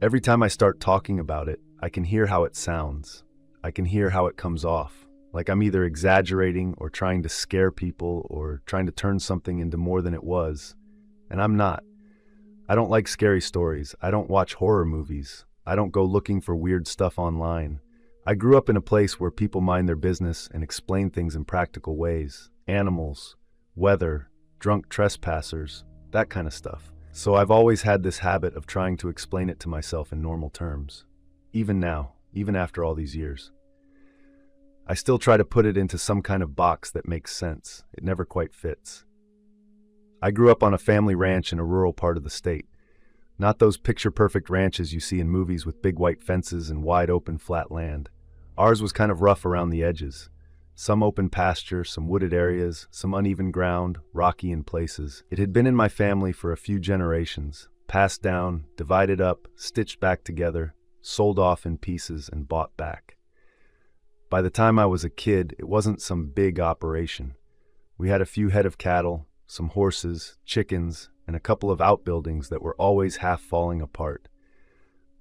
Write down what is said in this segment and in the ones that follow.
Every time I start talking about it, I can hear how it sounds. I can hear how it comes off, like I'm either exaggerating or trying to scare people or trying to turn something into more than it was. And I'm not. I don't like scary stories. I don't watch horror movies. I don't go looking for weird stuff online. I grew up in a place where people mind their business and explain things in practical ways. Animals, weather, drunk trespassers, that kind of stuff. So I've always had this habit of trying to explain it to myself in normal terms. Even now, even after all these years. I still try to put it into some kind of box that makes sense. It never quite fits. I grew up on a family ranch in a rural part of the state. Not those picture-perfect ranches you see in movies with big white fences and wide open flat land. Ours was kind of rough around the edges. Some open pasture, some wooded areas, some uneven ground, rocky in places. It had been in my family for a few generations, passed down, divided up, stitched back together, sold off in pieces and bought back. By the time I was a kid, it wasn't some big operation. We had a few head of cattle, some horses, chickens, and a couple of outbuildings that were always half falling apart.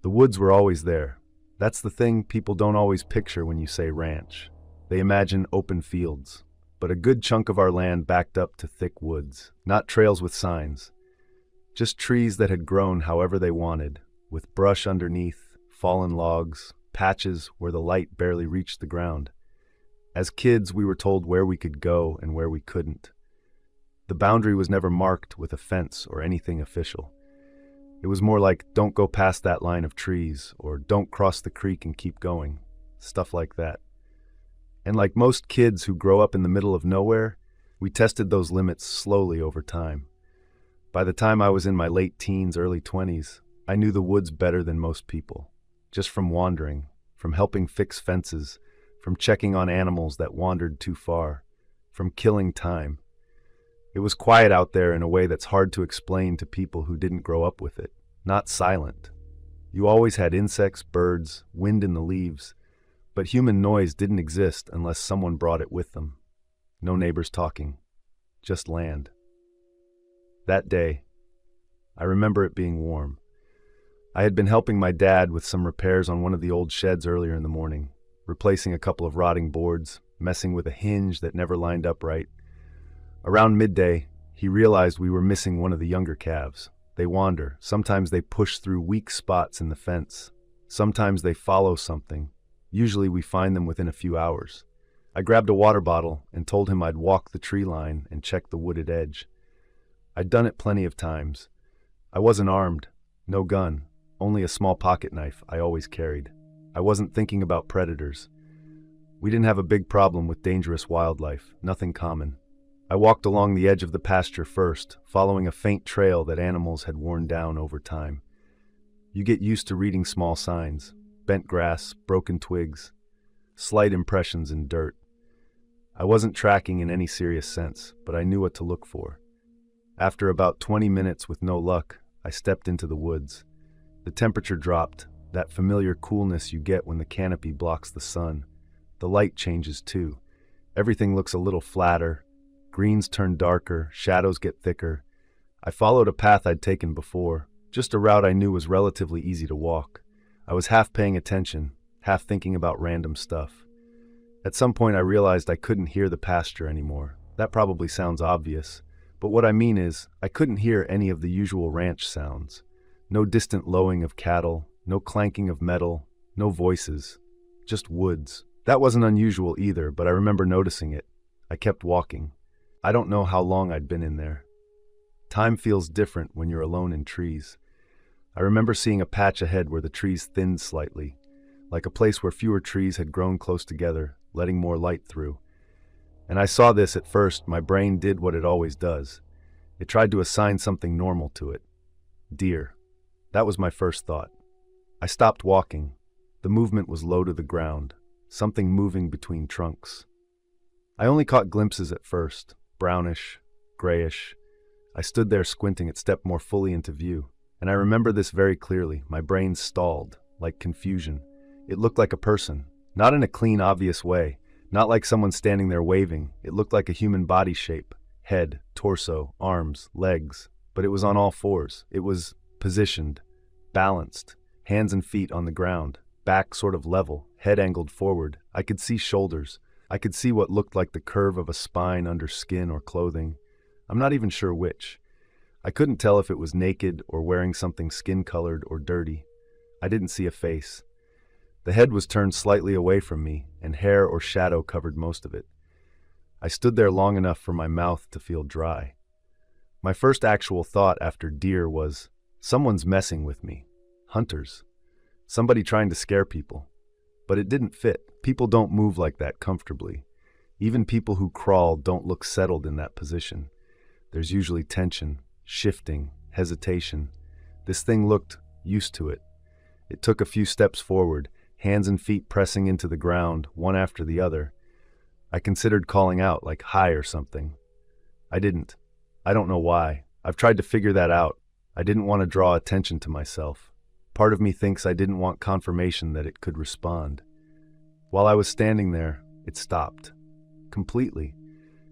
The woods were always there. That's the thing people don't always picture when you say ranch. They imagine open fields, but a good chunk of our land backed up to thick woods, not trails with signs. Just trees that had grown however they wanted, with brush underneath, fallen logs, patches where the light barely reached the ground. As kids, we were told where we could go and where we couldn't. The boundary was never marked with a fence or anything official. It was more like, don't go past that line of trees, or don't cross the creek and keep going. Stuff like that. And like most kids who grow up in the middle of nowhere, we tested those limits slowly over time. By the time I was in my late teens, early 20s, I knew the woods better than most people. Just from wandering, from helping fix fences, from checking on animals that wandered too far, from killing time. It was quiet out there in a way that's hard to explain to people who didn't grow up with it. Not silent. You always had insects, birds, wind in the leaves, but human noise didn't exist unless someone brought it with them. No neighbors talking. Just land. That day, I remember it being warm. I had been helping my dad with some repairs on one of the old sheds earlier in the morning, replacing a couple of rotting boards, messing with a hinge that never lined up right. Around midday, he realized we were missing one of the younger calves. They wander. Sometimes they push through weak spots in the fence. Sometimes they follow something. Usually we find them within a few hours. I grabbed a water bottle and told him I'd walk the tree line and check the wooded edge. I'd done it plenty of times. I wasn't armed. No gun. Only a small pocket knife I always carried. I wasn't thinking about predators. We didn't have a big problem with dangerous wildlife. Nothing common. I walked along the edge of the pasture first, following a faint trail that animals had worn down over time. You get used to reading small signs, bent grass, broken twigs, slight impressions in dirt. I wasn't tracking in any serious sense, but I knew what to look for. After about 20 minutes with no luck, I stepped into the woods. The temperature dropped, that familiar coolness you get when the canopy blocks the sun. The light changes too. Everything looks a little flatter. Greens turn darker, shadows get thicker. I followed a path I'd taken before, just a route I knew was relatively easy to walk. I was half paying attention, half thinking about random stuff. At some point I realized I couldn't hear the pasture anymore. That probably sounds obvious, but what I mean is, I couldn't hear any of the usual ranch sounds. No distant lowing of cattle, no clanking of metal, no voices. Just woods. That wasn't unusual either, but I remember noticing it. I kept walking. I don't know how long I'd been in there. Time feels different when you're alone in trees. I remember seeing a patch ahead where the trees thinned slightly, like a place where fewer trees had grown close together, letting more light through. And I saw this at first. My brain did what it always does. It tried to assign something normal to it. Deer. That was my first thought. I stopped walking. The movement was low to the ground, something moving between trunks. I only caught glimpses at first. Brownish, grayish. I stood there squinting. It stepped more fully into view. And I remember this very clearly. My brain stalled, like confusion. It looked like a person, not in a clean, obvious way, not like someone standing there waving. It looked like a human body shape, head, torso, arms, legs, but it was on all fours. It was positioned, balanced. hands and feet on the ground, back sort of level, head angled forward. I could see shoulders. I could see what looked like the curve of a spine under skin or clothing. I'm not even sure which. I couldn't tell if it was naked or wearing something skin-colored or dirty. I didn't see a face. The head was turned slightly away from me, and hair or shadow covered most of it. I stood there long enough for my mouth to feel dry. My first actual thought after deer was, someone's messing with me. Hunters. Somebody trying to scare people. But it didn't fit. People don't move like that comfortably. Even people who crawl don't look settled in that position. There's usually tension, shifting, hesitation. This thing looked used to it. It took a few steps forward, hands and feet pressing into the ground, one after the other. I considered calling out, like hi or something. I didn't. I don't know why. I've tried to figure that out. I didn't want to draw attention to myself. Part of me thinks I didn't want confirmation that it could respond. While I was standing there, it stopped. Completely.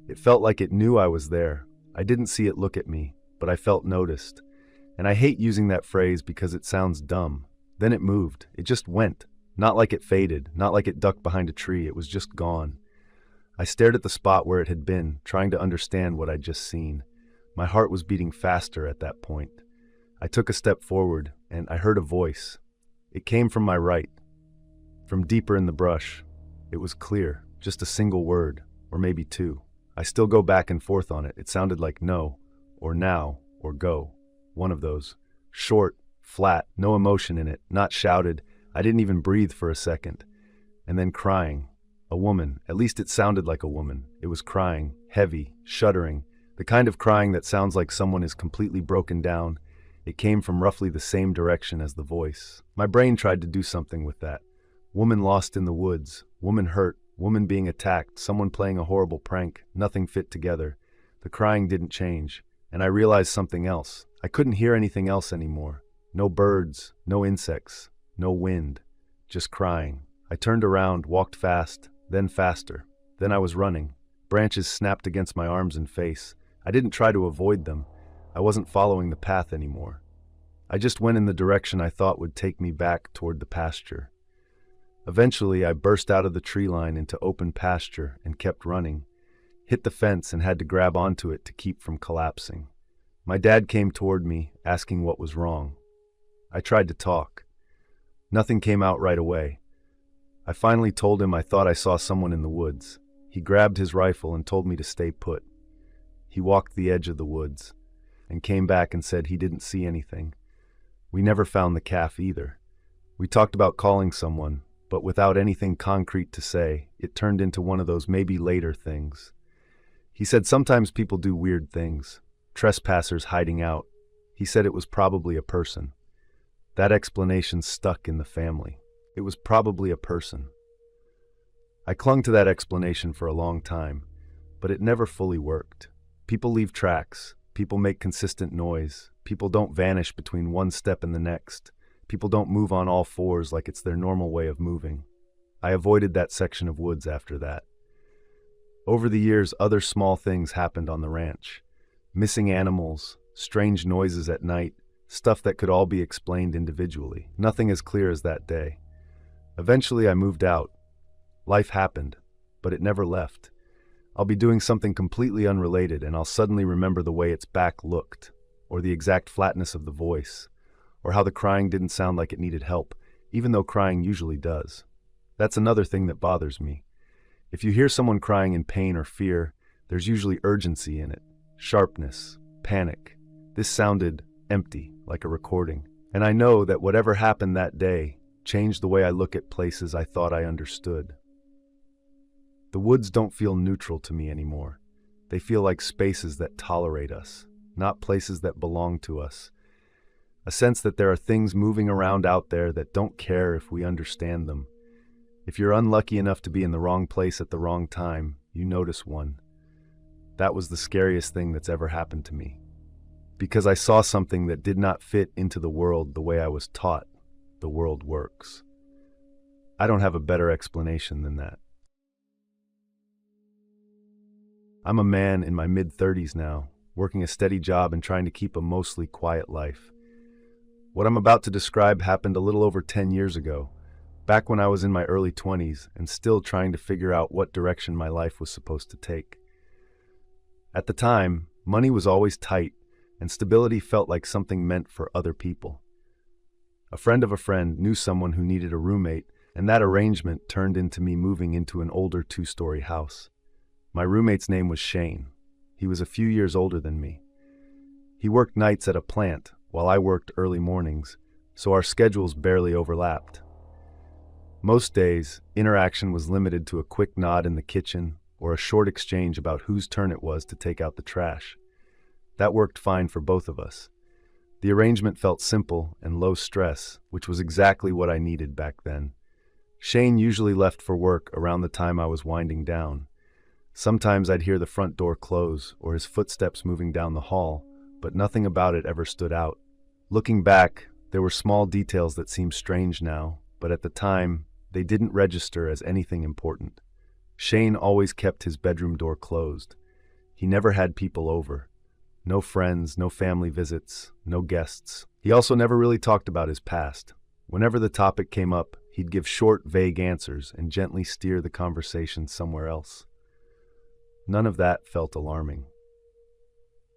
It felt like it knew I was there. I didn't see it look at me, but I felt noticed. And I hate using that phrase because it sounds dumb. Then it moved. It just went. Not like it faded, not like it ducked behind a tree. It was just gone. I stared at the spot where it had been, trying to understand what I'd just seen. My heart was beating faster at that point. I took a step forward, and I heard a voice. It came from my right, from deeper in the brush. It was clear, just a single word, or maybe two. I still go back and forth on it. It sounded like no, or now, or go. One of those. Short, flat, no emotion in it, not shouted. I didn't even breathe for a second. And then crying. A woman. At least it sounded like a woman. It was crying, heavy, shuddering. The kind of crying that sounds like someone is completely broken down. It came from roughly the same direction as the voice. My brain tried to do something with that. Woman lost in the woods. Woman hurt. Woman being attacked. Someone playing a horrible prank. Nothing fit together. The crying didn't change. And I realized something else. I couldn't hear anything else anymore. No birds. No insects. No wind. Just crying. I turned around, walked fast, then faster. Then I was running. Branches snapped against my arms and face. I didn't try to avoid them. I wasn't following the path anymore. I just went in the direction I thought would take me back toward the pasture. Eventually, I burst out of the tree line into open pasture and kept running. Hit the fence and had to grab onto it to keep from collapsing. My dad came toward me, asking what was wrong. I tried to talk. Nothing came out right away. I finally told him I thought I saw someone in the woods. He grabbed his rifle and told me to stay put. He walked the edge of the woods and came back and said he didn't see anything. We never found the calf either. We talked about calling someone, but without anything concrete to say, it turned into one of those maybe later things. He said sometimes people do weird things, trespassers hiding out. He said it was probably a person. That explanation stuck in the family. It was probably a person. I clung to that explanation for a long time, but it never fully worked. People leave tracks. People make consistent noise. People don't vanish between one step and the next. People don't move on all fours like it's their normal way of moving. I avoided that section of woods after that. Over the years, other small things happened on the ranch. Missing animals, strange noises at night, stuff that could all be explained individually. Nothing as clear as that day. Eventually, I moved out. Life happened, but it never left. I'll be doing something completely unrelated, and I'll suddenly remember the way its back looked, or the exact flatness of the voice, or how the crying didn't sound like it needed help, even though crying usually does. That's another thing that bothers me. If you hear someone crying in pain or fear, there's usually urgency in it, sharpness, panic. This sounded empty, like a recording. And I know that whatever happened that day changed the way I look at places I thought I understood. The woods don't feel neutral to me anymore. They feel like spaces that tolerate us, not places that belong to us. A sense that there are things moving around out there that don't care if we understand them. If you're unlucky enough to be in the wrong place at the wrong time, you notice one. That was the scariest thing that's ever happened to me. Because I saw something that did not fit into the world the way I was taught the world works. I don't have a better explanation than that. I'm a man in my mid-30s now, working a steady job and trying to keep a mostly quiet life. What I'm about to describe happened a little over 10 years ago, back when I was in my early 20s and still trying to figure out what direction my life was supposed to take. At the time, money was always tight, and stability felt like something meant for other people. A friend of a friend knew someone who needed a roommate, and that arrangement turned into me moving into an older two-story house. My roommate's name was Shane. He was a few years older than me. He worked nights at a plant, while I worked early mornings, so our schedules barely overlapped. Most days, interaction was limited to a quick nod in the kitchen or a short exchange about whose turn it was to take out the trash. That worked fine for both of us. The arrangement felt simple and low stress, which was exactly what I needed back then. Shane usually left for work around the time I was winding down. Sometimes I'd hear the front door close or his footsteps moving down the hall, but nothing about it ever stood out. Looking back, there were small details that seem strange now, but at the time, they didn't register as anything important. Shane always kept his bedroom door closed. He never had people over. No friends, no family visits, no guests. He also never really talked about his past. Whenever the topic came up, he'd give short, vague answers and gently steer the conversation somewhere else. None of that felt alarming.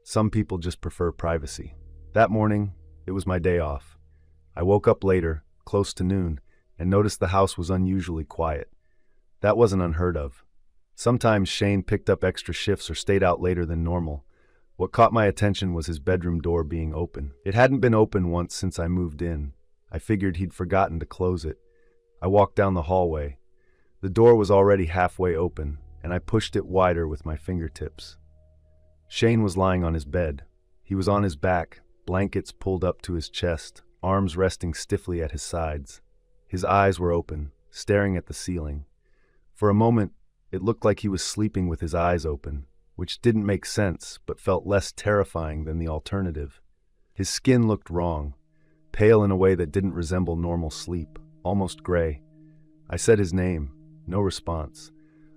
Some people just prefer privacy. That morning, it was my day off. I woke up later, close to noon, and noticed the house was unusually quiet. That wasn't unheard of. Sometimes Shane picked up extra shifts or stayed out later than normal. What caught my attention was his bedroom door being open. It hadn't been open once since I moved in. I figured he'd forgotten to close it. I walked down the hallway. The door was already halfway open, and I pushed it wider with my fingertips. Shane was lying on his bed. He was on his back, blankets pulled up to his chest, arms resting stiffly at his sides. His eyes were open, staring at the ceiling. For a moment, it looked like he was sleeping with his eyes open, which didn't make sense but felt less terrifying than the alternative. His skin looked wrong, pale in a way that didn't resemble normal sleep, almost gray. I said his name. No response.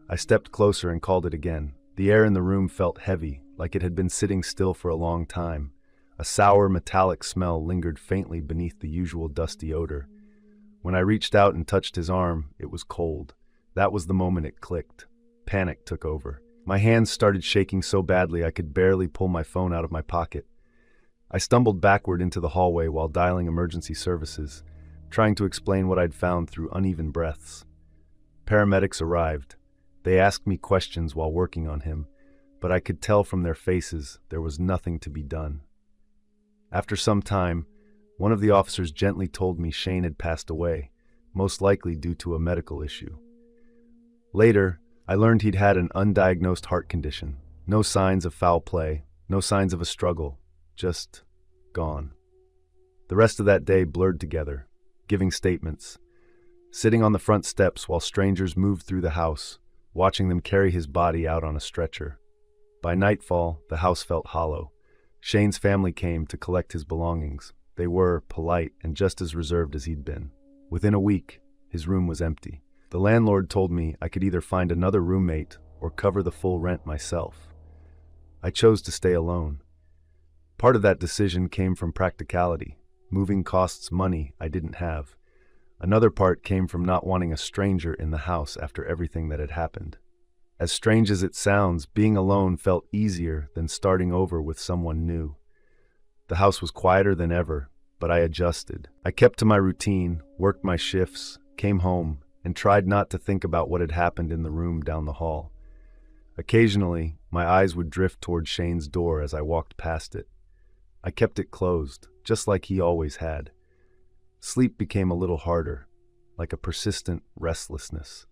I stepped closer and called it again. The air in the room felt heavy, like it had been sitting still for a long time. A sour, metallic smell lingered faintly beneath the usual dusty odor. When I reached out and touched his arm, it was cold. That was the moment it clicked. Panic took over. My hands started shaking so badly I could barely pull my phone out of my pocket. I stumbled backward into the hallway while dialing emergency services, trying to explain what I'd found through uneven breaths. Paramedics arrived. They asked me questions while working on him, but I could tell from their faces there was nothing to be done. After some time, one of the officers gently told me Shane had passed away, most likely due to a medical issue. Later, I learned he'd had an undiagnosed heart condition. No signs of foul play, no signs of a struggle, just gone. The rest of that day blurred together, giving statements. Sitting on the front steps while strangers moved through the house, watching them carry his body out on a stretcher. By nightfall, the house felt hollow. Shane's family came to collect his belongings. They were polite and just as reserved as he'd been. Within a week, his room was empty. The landlord told me I could either find another roommate or cover the full rent myself. I chose to stay alone. Part of that decision came from practicality. Moving costs money I didn't have. Another part came from not wanting a stranger in the house after everything that had happened. As strange as it sounds, being alone felt easier than starting over with someone new. The house was quieter than ever, but I adjusted. I kept to my routine, worked my shifts, came home, and tried not to think about what had happened in the room down the hall. Occasionally, my eyes would drift toward Shane's door as I walked past it. I kept it closed, just like he always had. Sleep became a little harder, like a persistent restlessness.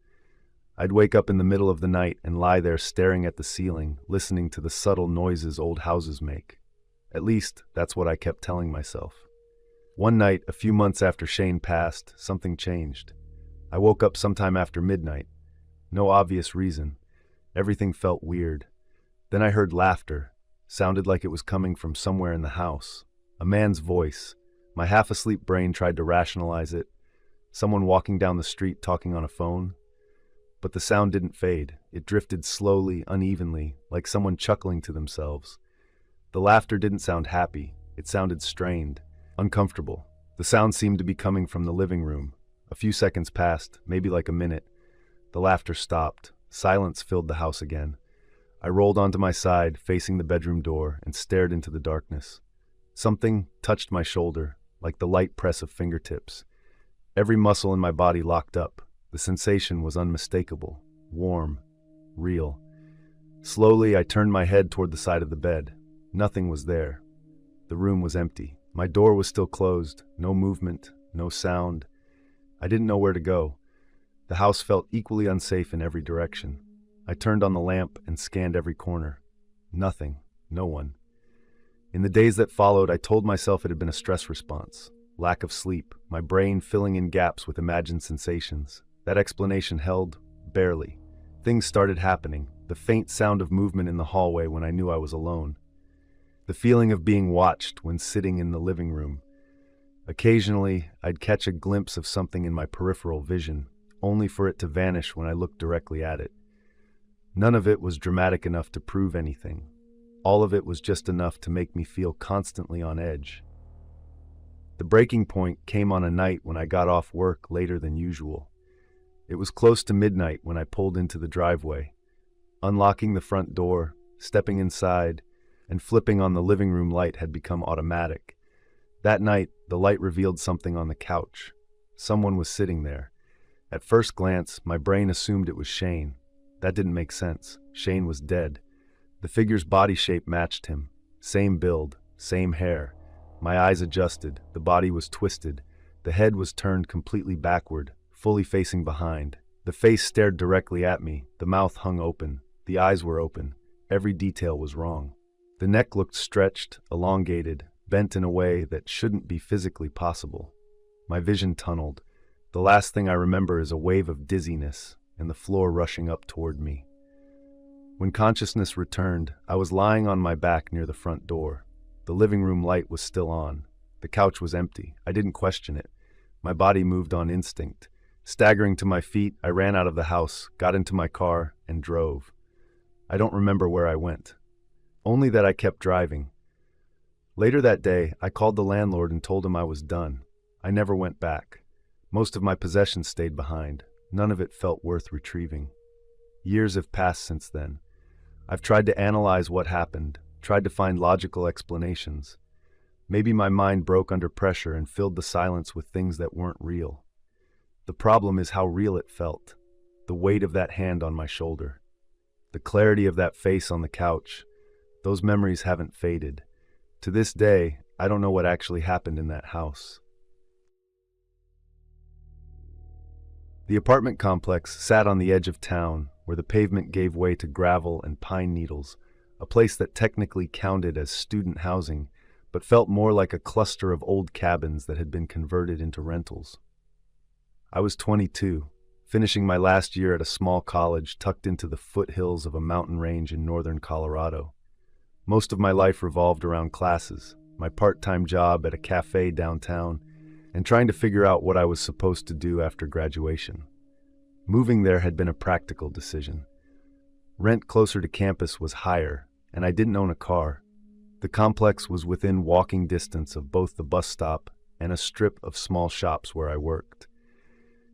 I'd wake up in the middle of the night and lie there staring at the ceiling, listening to the subtle noises old houses make. At least, that's what I kept telling myself. One night, a few months after Shane passed, something changed. I woke up sometime after midnight. No obvious reason. Everything felt weird. Then I heard laughter. Sounded like it was coming from somewhere in the house. A man's voice. My half-asleep brain tried to rationalize it. Someone walking down the street talking on a phone. But the sound didn't fade. It drifted slowly, unevenly, like someone chuckling to themselves. The laughter didn't sound happy. It sounded strained, uncomfortable. The sound seemed to be coming from the living room. A few seconds passed, maybe like a minute. The laughter stopped. Silence filled the house again. I rolled onto my side, facing the bedroom door, and stared into the darkness. Something touched my shoulder, like the light press of fingertips. Every muscle in my body locked up. The sensation was unmistakable, warm, real. Slowly, I turned my head toward the side of the bed. Nothing was there. The room was empty. My door was still closed. No movement, no sound. I didn't know where to go. The house felt equally unsafe in every direction. I turned on the lamp and scanned every corner. Nothing. No one. In the days that followed, I told myself it had been a stress response. Lack of sleep, my brain filling in gaps with imagined sensations. That explanation held barely. Things started happening. The faint sound of movement in the hallway when I knew I was alone. The feeling of being watched when sitting in the living room. Occasionally, I'd catch a glimpse of something in my peripheral vision, only for it to vanish when I looked directly at it. None of it was dramatic enough to prove anything. All of it was just enough to make me feel constantly on edge. The breaking point came on a night when I got off work later than usual. It was close to midnight when I pulled into the driveway. Unlocking the front door, stepping inside, and flipping on the living room light had become automatic. That night, the light revealed something on the couch. Someone was sitting there. At first glance, my brain assumed it was Shane. That didn't make sense. Shane was dead. The figure's body shape matched him. Same build, same hair. My eyes adjusted. The body was twisted. The head was turned completely backward, fully facing behind. The face stared directly at me. The mouth hung open. The eyes were open. Every detail was wrong. The neck looked stretched, elongated, bent in a way that shouldn't be physically possible. My vision tunneled. The last thing I remember is a wave of dizziness and the floor rushing up toward me. When consciousness returned, I was lying on my back near the front door. The living room light was still on. The couch was empty. I didn't question it. My body moved on instinct. Staggering to my feet, I ran out of the house, got into my car, and drove. I don't remember where I went. Only that I kept driving. Later that day, I called the landlord and told him I was done. I never went back. Most of my possessions stayed behind. None of it felt worth retrieving. Years have passed since then. I've tried to analyze what happened, tried to find logical explanations. Maybe my mind broke under pressure and filled the silence with things that weren't real. The problem is how real it felt. The weight of that hand on my shoulder. The clarity of that face on the couch. Those memories haven't faded. To this day, I don't know what actually happened in that house. The apartment complex sat on the edge of town, where the pavement gave way to gravel and pine needles, a place that technically counted as student housing, but felt more like a cluster of old cabins that had been converted into rentals. I was 22, finishing my last year at a small college tucked into the foothills of a mountain range in northern Colorado. Most of my life revolved around classes, my part-time job at a cafe downtown, and trying to figure out what I was supposed to do after graduation. Moving there had been a practical decision. Rent closer to campus was higher, and I didn't own a car. The complex was within walking distance of both the bus stop and a strip of small shops where I worked.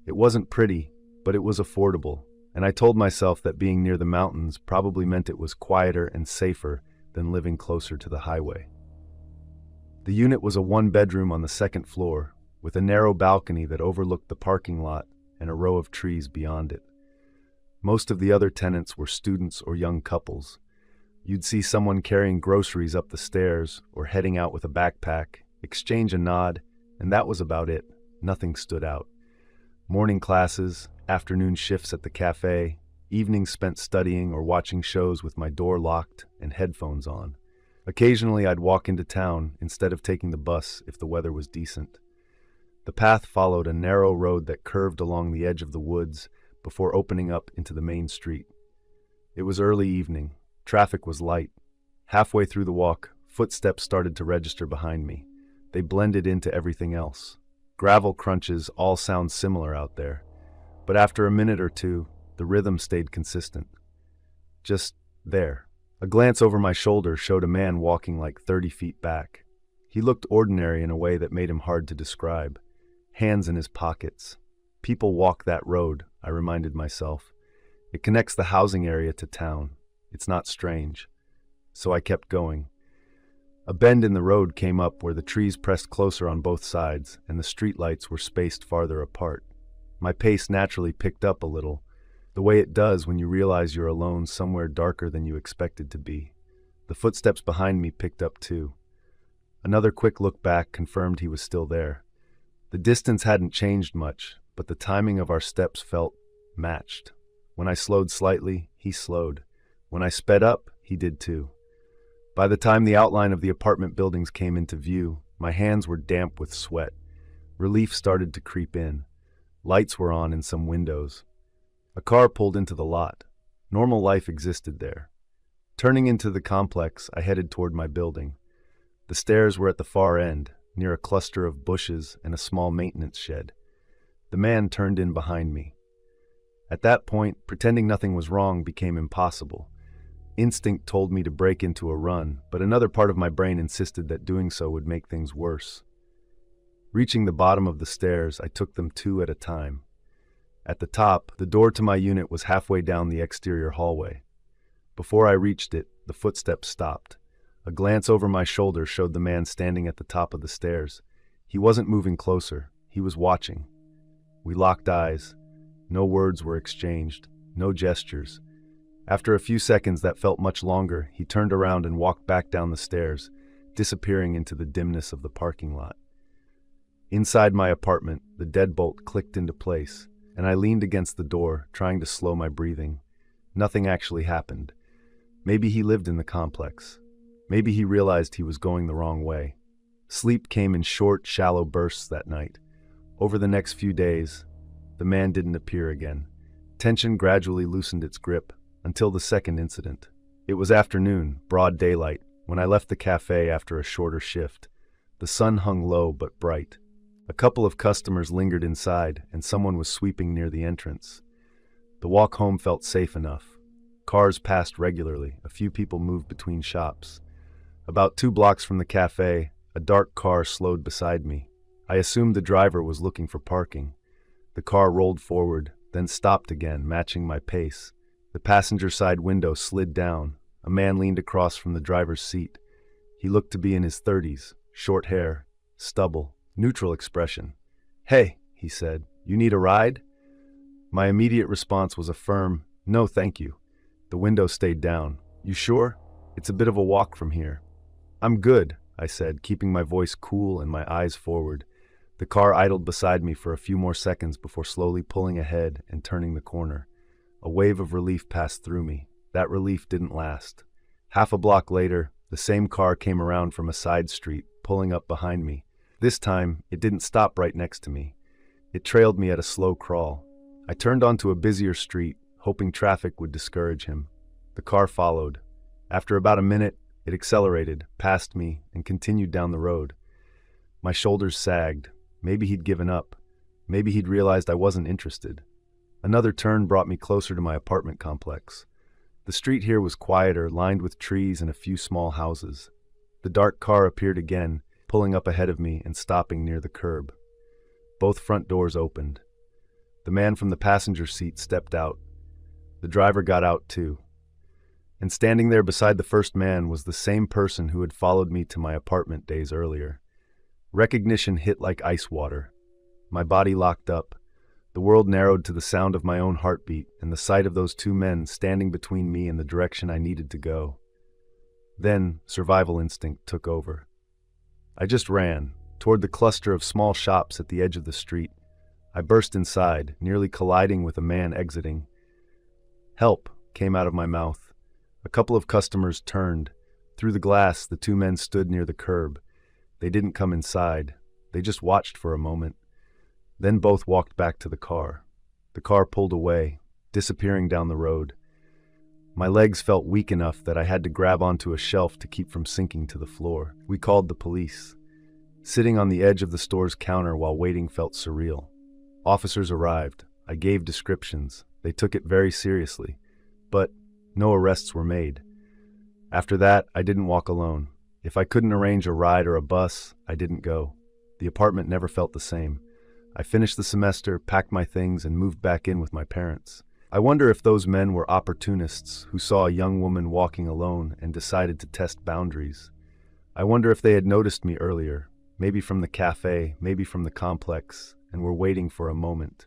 It wasn't pretty, but it was affordable, and I told myself that being near the mountains probably meant it was quieter and safer than living closer to the highway. The unit was a one-bedroom on the second floor, with a narrow balcony that overlooked the parking lot and a row of trees beyond it. Most of the other tenants were students or young couples. You'd see someone carrying groceries up the stairs or heading out with a backpack, exchange a nod, and that was about it. Nothing stood out. Morning classes, afternoon shifts at the cafe, evenings spent studying or watching shows with my door locked and headphones on. Occasionally I'd walk into town instead of taking the bus if the weather was decent. The path followed a narrow road that curved along the edge of the woods before opening up into the main street. It was early evening. Traffic was light. Halfway through the walk, footsteps started to register behind me. They blended into everything else. Gravel crunches all sound similar out there, but after a minute or two, the rhythm stayed consistent. Just there. A glance over my shoulder showed a man walking like 30 feet back. He looked ordinary in a way that made him hard to describe. Hands in his pockets. People walk that road, I reminded myself. It connects the housing area to town. It's not strange. So I kept going. A bend in the road came up where the trees pressed closer on both sides and the streetlights were spaced farther apart. My pace naturally picked up a little, the way it does when you realize you're alone somewhere darker than you expected to be. The footsteps behind me picked up too. Another quick look back confirmed he was still there. The distance hadn't changed much, but the timing of our steps felt matched. When I slowed slightly, he slowed. When I sped up, he did too. By the time the outline of the apartment buildings came into view, my hands were damp with sweat. Relief started to creep in. Lights were on in some windows. A car pulled into the lot. Normal life existed there. Turning into the complex, I headed toward my building. The stairs were at the far end, near a cluster of bushes and a small maintenance shed. The man turned in behind me. At that point, pretending nothing was wrong became impossible. Instinct told me to break into a run, but another part of my brain insisted that doing so would make things worse. Reaching the bottom of the stairs, I took them two at a time. At the top, the door to my unit was halfway down the exterior hallway. Before I reached it, the footsteps stopped. A glance over my shoulder showed the man standing at the top of the stairs. He wasn't moving closer. He was watching. We locked eyes. No words were exchanged. No gestures. After a few seconds that felt much longer, he turned around and walked back down the stairs, disappearing into the dimness of the parking lot. Inside my apartment, the deadbolt clicked into place, and I leaned against the door, trying to slow my breathing. Nothing actually happened. Maybe he lived in the complex. Maybe he realized he was going the wrong way. Sleep came in short, shallow bursts that night. Over the next few days, the man didn't appear again. Tension gradually loosened its grip, until the second incident. It was afternoon, broad daylight, when I left the cafe after a shorter shift. The sun hung low but bright. A couple of customers lingered inside, and someone was sweeping near the entrance. The walk home felt safe enough. Cars passed regularly. A few people moved between shops. About 2 blocks from the cafe, a dark car slowed beside me. I assumed the driver was looking for parking. The car rolled forward, then stopped again, matching my pace. The passenger side window slid down. A man leaned across from the driver's seat. He looked to be in his 30s, short hair, stubble, neutral expression. "Hey," he said, "you need a ride?" My immediate response was a firm, "No, thank you." The window stayed down. "You sure? It's a bit of a walk from here." "I'm good," I said, keeping my voice cool and my eyes forward. The car idled beside me for a few more seconds before slowly pulling ahead and turning the corner. A wave of relief passed through me. That relief didn't last. Half a block later, the same car came around from a side street, pulling up behind me. This time, it didn't stop right next to me. It trailed me at a slow crawl. I turned onto a busier street, hoping traffic would discourage him. The car followed. After about a minute, it accelerated, passed me, and continued down the road. My shoulders sagged. Maybe he'd given up. Maybe he'd realized I wasn't interested. Another turn brought me closer to my apartment complex. The street here was quieter, lined with trees and a few small houses. The dark car appeared again, pulling up ahead of me and stopping near the curb. Both front doors opened. The man from the passenger seat stepped out. The driver got out too. And standing there beside the first man was the same person who had followed me to my apartment days earlier. Recognition hit like ice water. My body locked up. The world narrowed to the sound of my own heartbeat and the sight of those two men standing between me and the direction I needed to go. Then, survival instinct took over. I just ran, toward the cluster of small shops at the edge of the street. I burst inside, nearly colliding with a man exiting. "Help," came out of my mouth. A couple of customers turned. Through the glass, the two men stood near the curb. They didn't come inside. They just watched for a moment. Then both walked back to the car. The car pulled away, disappearing down the road. My legs felt weak enough that I had to grab onto a shelf to keep from sinking to the floor. We called the police. Sitting on the edge of the store's counter while waiting felt surreal. Officers arrived. I gave descriptions. They took it very seriously. But no arrests were made. After that, I didn't walk alone. If I couldn't arrange a ride or a bus, I didn't go. The apartment never felt the same. I finished the semester, packed my things, and moved back in with my parents. I wonder if those men were opportunists who saw a young woman walking alone and decided to test boundaries. I wonder if they had noticed me earlier, maybe from the cafe, maybe from the complex, and were waiting for a moment.